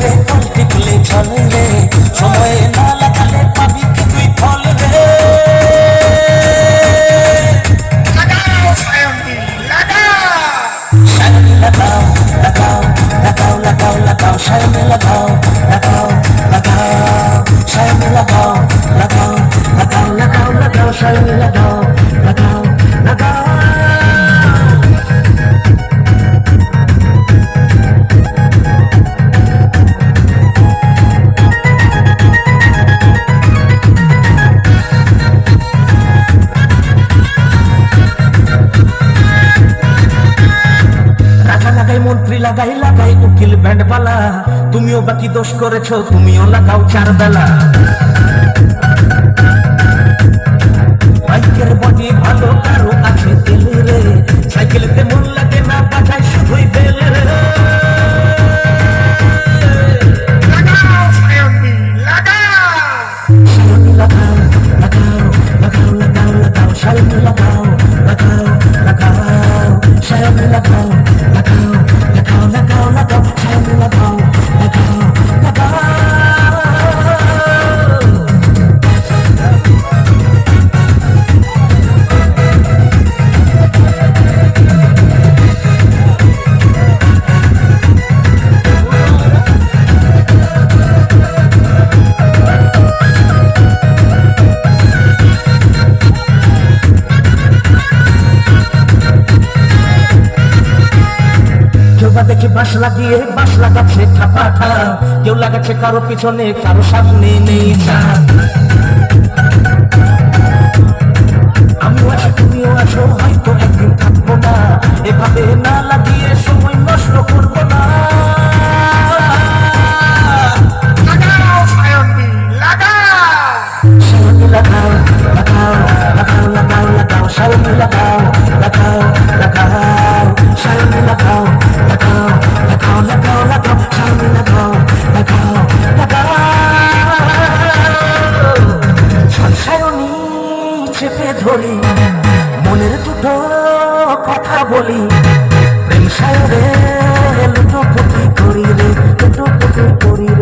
রে ফুল টিপলে চলে রে সময়ে না লাগালে পাবি কি তুই ফল রে সায়নী লাগাও লাগাও লাগাও লাগাও লাগাও সায়নী লাগাও লাগাও লাগাও সায়নী লাগাও লাগাও লাগাও লাগাও লাগাও সায়নী লাগাও লাগাও লাগাও মন্ত্রী লাগাই লাগাই উকিল ব্যান্ডওয়ালা তুমিও বাকি দোষ করেছো তুমিও লাগাও চার বেলা বাইকের বডি ভালো কারো আছে তেল রে সাইকেলতে মন লাগে না বাজায় শুধুই বেল রে সায়নী লাগাও লাগাও লাগাও লাগাও লাগাও সায়নী লাগাও লাগাও লাগাও সায়নী লাগাও লাগাও লাগাও লাগাও লাগাও সায়নী লাগাও লাগাও লাগাও দেখি বাঁশ লাগিয়ে বাঁশ লাগাচ্ছে ঠাপাঠা কেউ লাগাচ্ছে কারো পিছনে কারো সামনে নেই আমিও আছি তুমিও আছো হয়তো একদিন থাকবো না এভাবে না লাগিয়ে সময় নষ্ট করবো না সায়নী লাগাও লাগাও লাগাও লাগাও লাগাও সায়নী লাগাও লাগাও লাগাও সায়নী লাগাও লাগাও লাগাও লাগাও লাগাও সায়নী লাগাও লাগাও লাগাও সায়নী চেপে ধরি মনের দুটো কথা বলি প্রেম সায়রে লুটোপুটি করি রে লুটোপুটি করি রে